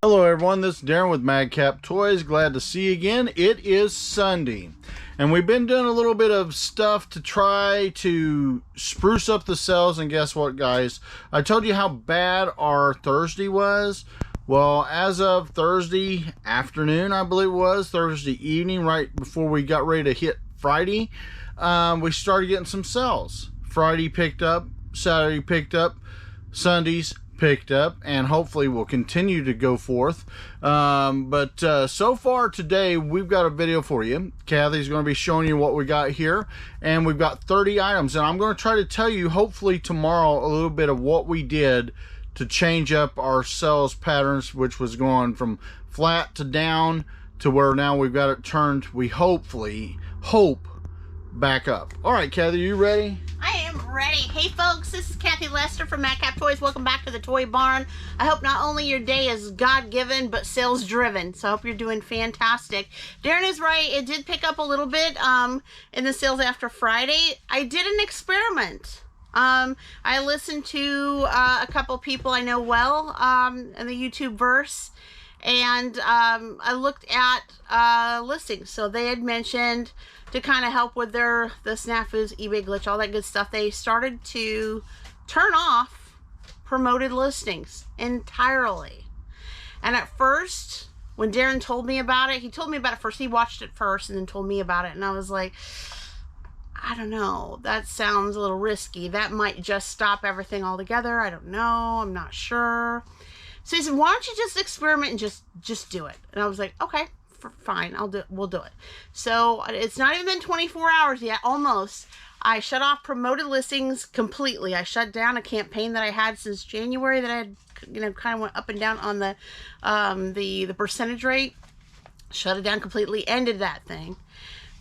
Hello everyone, this is Darren with Madcaptoys. Glad to see you again. It is Sunday, and we've been doing a little bit of stuff to try to spruce up the sales, and guess what, guys? I told you how bad our Thursday was. Well, as of Thursday afternoon, I believe it was, Thursday evening, right before we got ready to hit Friday, we started getting some sales. Friday picked up, Saturday picked up, Sundays picked up, and hopefully will continue to go forth. But so far today, we've got a video for you. Kathy's going to be showing you what we got here, and we've got 30 items, and I'm going to try to tell you hopefully tomorrow a little bit of what we did to change up our sales patterns, which was going from flat to down to where now we've got it turned, we hope back up. All right, Kathy, you ready? I am ready. Hey folks, this is Kathy Lester from Madcaptoys. Welcome back to the Toy Barn. I hope not only your day is God-given, but sales-driven. So I hope you're doing fantastic. Darren is right. It did pick up a little bit in the sales after Friday. I did an experiment. I listened to a couple people I know well in the YouTube verse, and I looked at listings. So they had mentioned to kind of help with the snafus, eBay glitch, all that good stuff. They started to turn off promoted listings entirely. And at first, when Darren told me about it, he told me about it first. He watched it first and then told me about it. And I was like, I don't know. That sounds a little risky. That might just stop everything altogether. I don't know. I'm not sure. So he said, why don't you just experiment and just do it? And I was like, okay. Fine, we'll do it. So it's not even been 24 hours yet, almost. I shut off promoted listings completely. I shut down a campaign that I had since January that I had, kind of went up and down on the percentage rate. Shut it down completely, ended that thing.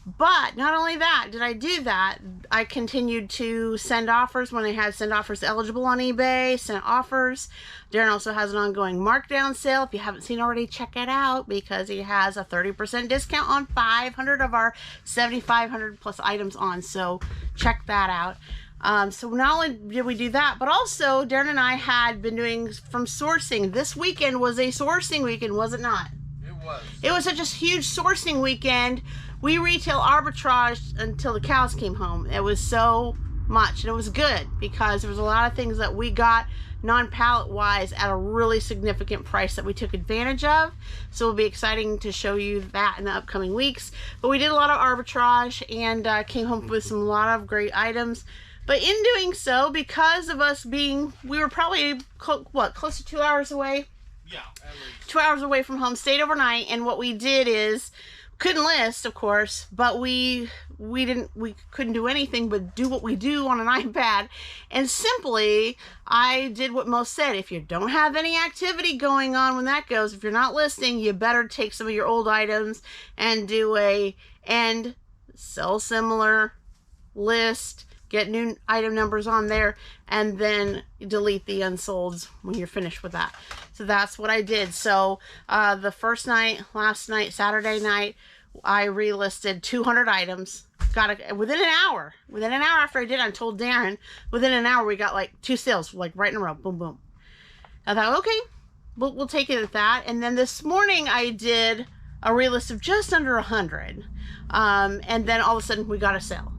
But not only that, did I do that, I continued to send offers when I had send offers eligible on eBay, sent offers. Darren also has an ongoing markdown sale. If you haven't seen already, check it out because he has a 30% discount on 500 of our 7,500 plus items on. So check that out. So not only did we do that, but also Darren and I had been doing from sourcing. This weekend was a sourcing weekend, was it not? It was. It was such a huge sourcing weekend. We retail arbitraged until the cows came home. It was so much, and it was good because there was a lot of things that we got non-pallet wise at a really significant price that we took advantage of. So it'll be exciting to show you that in the upcoming weeks. But we did a lot of arbitrage and came home with a lot of great items. But in doing so, because of us we were probably close to 2 hours away. Yeah, at least 2 hours away from home, stayed overnight, and what we did is couldn't list, of course, but we couldn't do anything but do what we do on an iPad. And simply, I did what most said. If you don't have any activity going on when that goes, if you're not listing, you better take some of your old items and do a end, sell similar, list, get new item numbers on there, and then delete the unsolds when you're finished with that. So that's what I did. So the first night, last night, Saturday night, I relisted 200 items. Got it within an hour. Within an hour after I did, I told Darren, within an hour we got like 2 sales, like right in a row. Boom, boom. I thought, okay, we'll take it at that. And then this morning I did a relist of just under 100. And then all of a sudden we got a sale.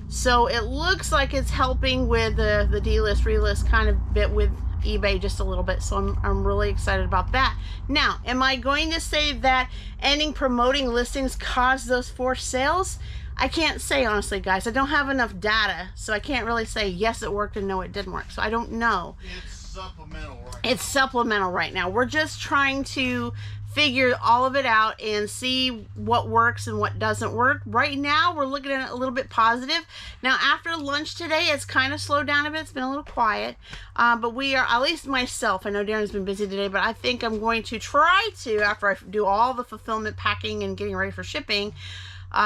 So it looks like it's helping with the delist, relist kind of bit with eBay just a little bit. So I'm really excited about that. Now, am I going to say that ending promoting listings caused those forced sales? I can't say, honestly, guys. I don't have enough data, so I can't really say yes, it worked and no, it didn't work. So I don't know. It's supplemental right now. It's supplemental right now. We're just trying to figure all of it out and see what works and what doesn't work. Right now, we're looking at it a little bit positive. Now, after lunch today, it's kind of slowed down a bit. It's been a little quiet, but we are, at least myself, I know Darren's been busy today, but I think I'm going to try to, after I do all the fulfillment, packing, and getting ready for shipping,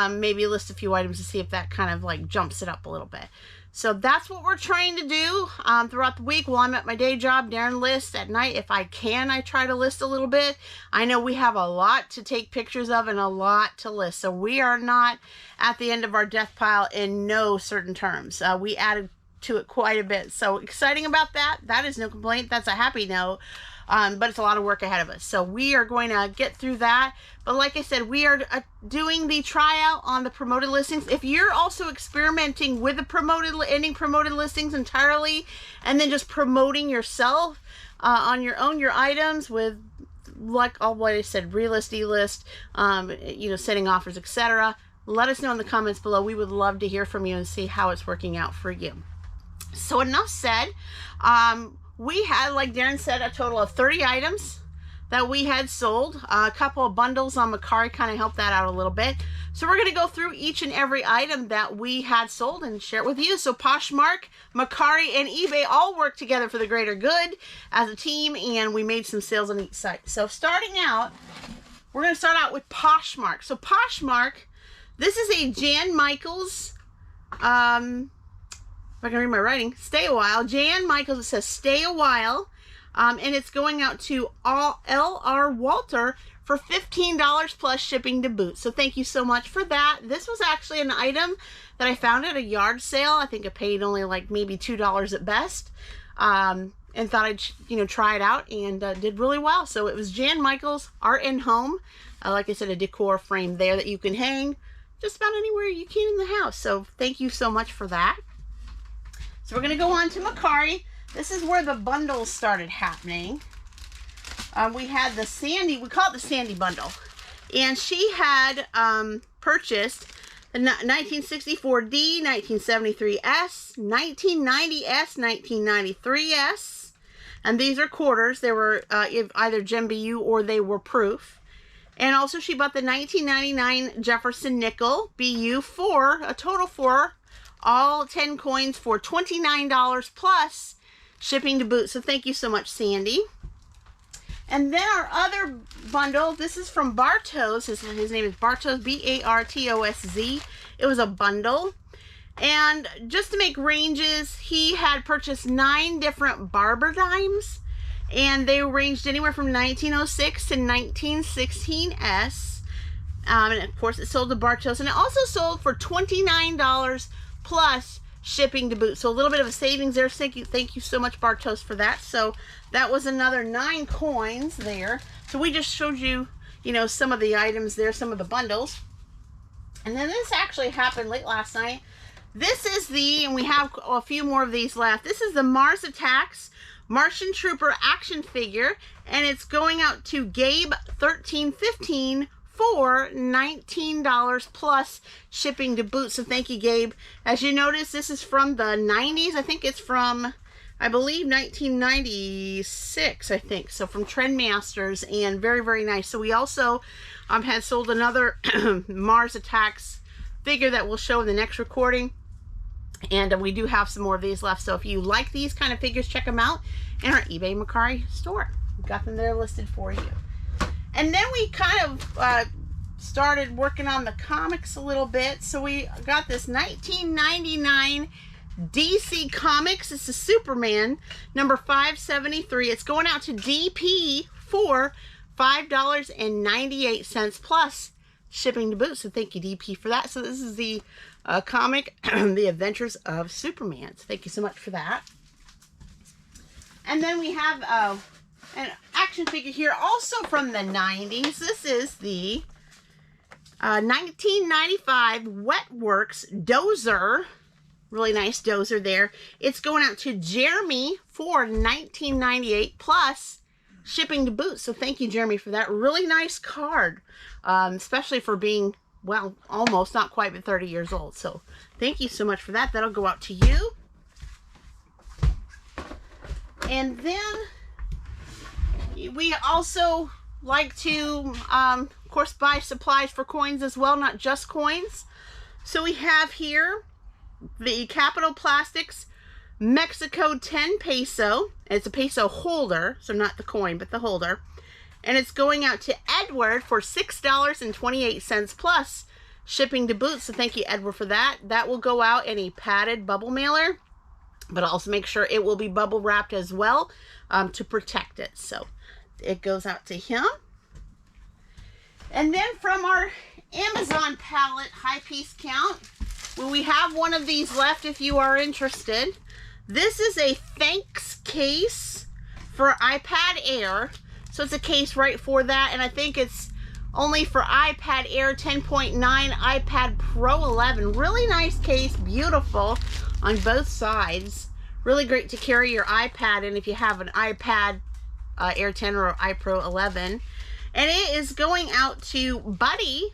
maybe list a few items to see if that kind of like jumps it up a little bit. So that's what we're trying to do throughout the week. While I'm at my day job, Darren lists at night. If I can, I try to list a little bit. I know we have a lot to take pictures of and a lot to list. So we are not at the end of our death pile in no certain terms. We added to it quite a bit. So exciting about that. That is no complaint. That's a happy note. But it's a lot of work ahead of us. So we are going to get through that. But like I said, we are doing the tryout on the promoted listings. If you're also experimenting with the ending promoted listings entirely, and then just promoting yourself on your own, your items with, like all what I said, relist, delist, you know, setting offers, etc., let us know in the comments below. We would love to hear from you and see how it's working out for you. So enough said. We had, like Darren said, a total of 30 items that we had sold. A couple of bundles on Mercari kind of helped that out a little bit. So we're going to go through each and every item that we had sold and share it with you. So Poshmark, Mercari, and eBay all work together for the greater good as a team, and we made some sales on each site. So starting out, we're going to start out with Poshmark. So Poshmark, this is a Jan Michaels, if I can read my writing, stay a while. Jan Michaels, it says stay a while. And it's going out to L.R. Walter for $15 plus shipping to boot. So thank you so much for that. This was actually an item that I found at a yard sale. I think I paid only like maybe $2 at best. And thought I'd, you know, try it out, and did really well. So it was Jan Michaels Art and Home. Like I said, a decor frame there that you can hang just about anywhere you can in the house. So thank you so much for that. So we're going to go on to Mercari. This is where the bundles started happening. We had the Sandy, we call it the Sandy bundle. And she had purchased the 1964D, 1973S, 1990S, 1993S. And these are quarters. They were either Gem BU or they were proof. And also she bought the 1999 Jefferson Nickel BU for a total for all 10 coins for $29 plus shipping to boot. So thank you so much, Sandy. And then our other bundle, this is from Bartos. His name is Bartos, B-A-R-T-O-S-Z. It was a bundle. And just to make ranges, he had purchased 9 different barber dimes. And they ranged anywhere from 1906 to 1916S. And of course, it sold to Bartos. And it also sold for $29 plus shipping to boot. So a little bit of a savings there. Thank you so much, Bartos, for that. So that was another 9 coins there. So we just showed you, you know, some of the items there, some of the bundles. And then this actually happened late last night. This is the, and we have a few more of these left. This is the Mars Attacks Martian Trooper action figure, and it's going out to Gabe 1315 for $19 plus shipping to boot. So thank you, Gabe. As you notice, this is from the 90s. I think it's from, I believe, 1996, I think. So from Trendmasters, and very, very nice. So we also had sold another Mars Attacks figure that we'll show in the next recording. And we do have some more of these left. So if you like these kind of figures, check them out in our eBay Mercari store. We've got them there listed for you. And then we kind of started working on the comics a little bit. So we got this 1999 DC Comics. It's a Superman, number 573. It's going out to DP for $5.98 plus shipping to boot. So thank you, DP, for that. So this is the comic, The Adventures of Superman. So thank you so much for that. And then we have an action figure here, also from the 90s. This is the 1995 Wetworks Dozer. Really nice Dozer there. It's going out to Jeremy for $19.98 plus shipping to boot. So thank you, Jeremy, for that. Really nice card, especially for being, well, almost, not quite, but 30 years old. So thank you so much for that. That'll go out to you. And then we also like to, of course, buy supplies for coins as well, not just coins. So we have here the Capital Plastics Mexico 10 peso. It's a peso holder, so not the coin, but the holder. And it's going out to Edward for $6.28 plus shipping to boot. So thank you, Edward, for that. That will go out in a padded bubble mailer, but also make sure it will be bubble wrapped as well to protect it. So it goes out to him. And then from our Amazon palette high piece count, well, we have one of these left if you are interested. This is a thanks case for iPad Air. So it's a case right for that. And I think it's only for iPad Air 10.9, iPad Pro 11. Really nice case, beautiful on both sides. Really great to carry your iPad in if you have an iPad Air 10 or iPro 11. And it is going out to Buddy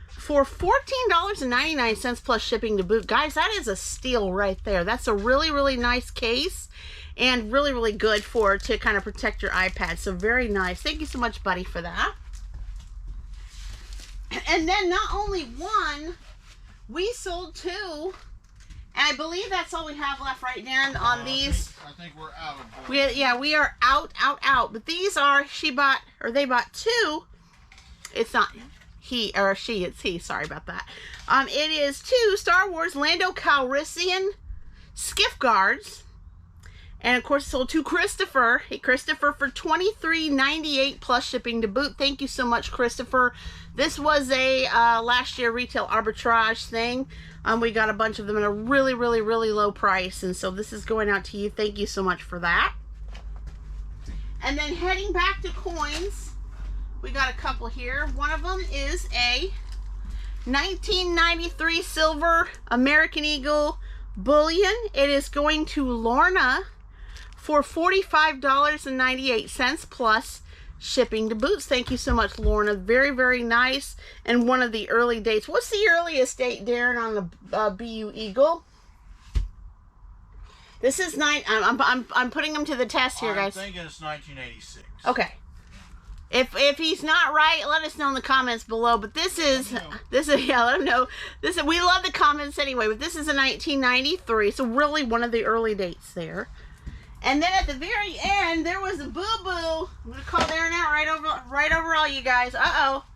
for $14.99 plus shipping to boot. Guys, that is a steal right there. That's a really, really nice case and really, really good to kind of protect your iPad. So very nice. Thank you so much, Buddy, for that. And then not only one, we sold two. And I believe that's all we have left right now on these. I think we're out of them. We are out. But these are, they bought two. It's not he or she, it's he. Sorry about that. It is two Star Wars Lando Calrissian skiff guards. And of course, sold to Christopher. Hey, Christopher, for $23.98 plus shipping to boot. Thank you so much, Christopher. This was a last year retail arbitrage thing. We got a bunch of them at a really, really, really low price. And so this is going out to you. Thank you so much for that. And then heading back to coins, we got a couple here. One of them is a 1993 silver American Eagle bullion. It is going to Lorna for $45.98 plus shipping to boots. Thank you so much, Lorna. Very, very nice. And one of the early dates. What's the earliest date, Darren, on the BU Eagle? This is I'm putting him to the test here, guys. I'm thinking it's 1986. Okay. If he's not right, let us know in the comments below. But this is yeah, let him know. We love the comments anyway. But this is a 1993, so really one of the early dates there. And then at the very end, there was a boo-boo. I'm going to call Darren out right over all you guys. Uh-oh.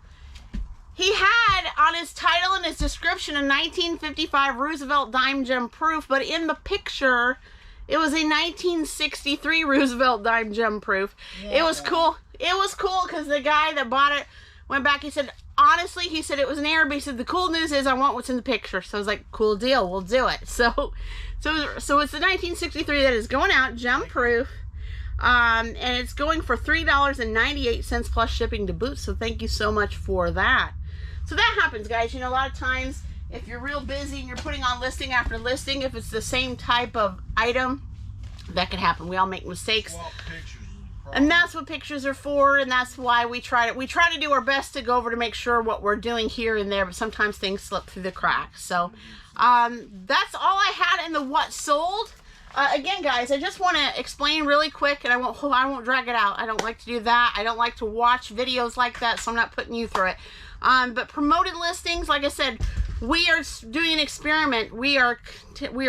He had on his title and his description a 1955 Roosevelt Dime Gem Proof, but in the picture, it was a 1963 Roosevelt Dime Gem Proof. Yeah. It was cool. It was cool because the guy that bought it went back. He said, honestly, he said it was an error, but he said, the cool news is I want what's in the picture. So I was like, cool deal. We'll do it. So it's the 1963 that is going out, gem proof, and it's going for $3.98 plus shipping to boot. So thank you so much for that. So that happens, guys. You know, a lot of times if you're real busy and you're putting on listing after listing, if it's the same type of item, that could happen. We all make mistakes. Well, and that's what pictures are for, and that's why we try to do our best to go over to make sure what we're doing here and there, but sometimes things slip through the cracks. So that's all I had in the what sold. Again, guys, I just want to explain really quick, and I won't drag it out. I don't like to do that. I don't like to watch videos like that, so I'm not putting you through it. But promoted listings, like I said, we are doing an experiment. We are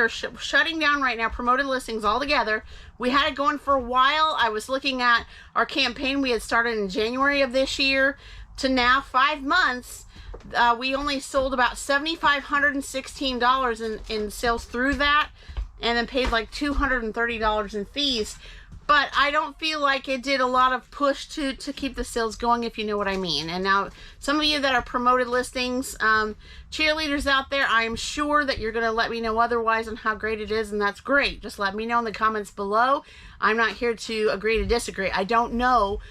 shutting down right now promoted listings altogether. We had it going for a while. I was looking at our campaign we had started in January of this year to now 5 months. We only sold about $7,516 in sales through that, and then paid like $230 in fees. But I don't feel like it did a lot of push to keep the sales going, if you know what I mean. And now, some of you that are promoted listings, cheerleaders out there, I am sure that you're going to let me know otherwise on how great it is, and that's great. Just let me know in the comments below. I'm not here to agree to disagree. I don't know,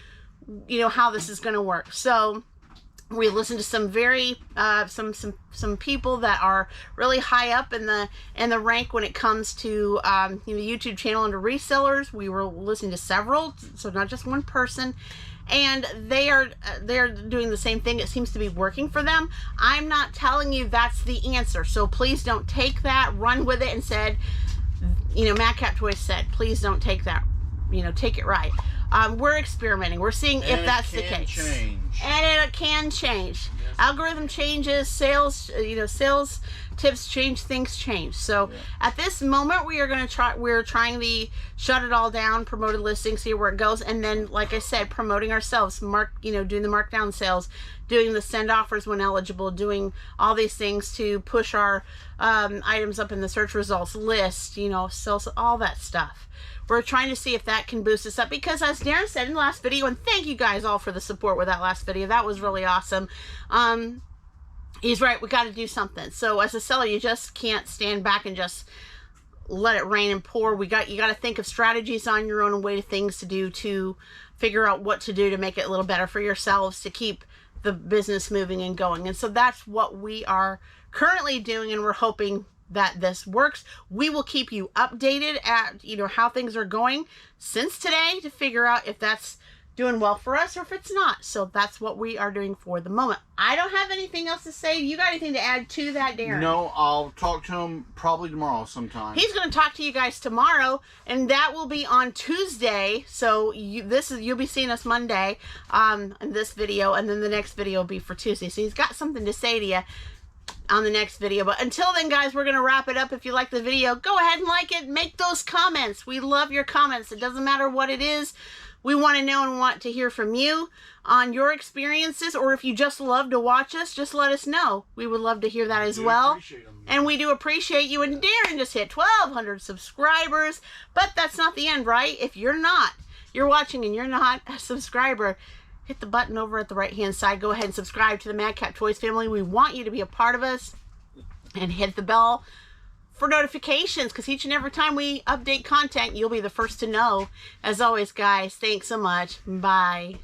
how this is going to work. So we listened to some very some people that are really high up in the rank when it comes to the YouTube channel under resellers. We were listening to several, so not just one person, and they're doing the same thing. It seems to be working for them. I'm not telling you that's the answer, so please don't take that, run with it, and said, Madcaptoys said, please don't take that, take it right. We're experimenting. We're seeing if that's the case. And it can change. Yes. Algorithm changes, sales tips change, things change. So at this moment, we're trying the shut it all down, promoted listing, see where it goes, and then, like I said, promoting ourselves, doing the markdown sales, doing the send offers when eligible, doing all these things to push our items up in the search results list, sales, all that stuff. We're trying to see if that can boost us up, because as Darren said in the last video, and thank you guys all for the support with that last video, that was really awesome. He's right, we got to do something. So as a seller, you just can't stand back and just let it rain and pour. You got to think of strategies on your own and way things to do to figure out what to do to make it a little better for yourselves to keep the business moving and going. And so that's what we are currently doing, and we're hoping that this works. We will keep you updated at, you know, how things are going since today to figure out if that's doing well for us or if it's not. So that's what we are doing for the moment. I don't have anything else to say. You got anything to add to that, Darren? No, I'll talk to him probably tomorrow sometime. He's going to talk to you guys tomorrow, and that will be on Tuesday. So you'll be seeing us Monday in this video, and then the next video will be for Tuesday. So he's got something to say to you on the next video. But until then, guys, we're going to wrap it up. If you like the video, go ahead and like it. Make those comments. We love your comments. It doesn't matter what it is. We want to know and want to hear from you on your experiences, or if you just love to watch us, just let us know. We would love to hear that as well. And we do appreciate you. And Darren just hit 1,200 subscribers, but that's not the end, right? If you're watching and you're not a subscriber, hit the button over at the right-hand side. Go ahead and subscribe to the Madcap Toys family. We want you to be a part of us, and hit the bell for notifications, because each and every time we update content, you'll be the first to know. As always, guys, thanks so much. Bye.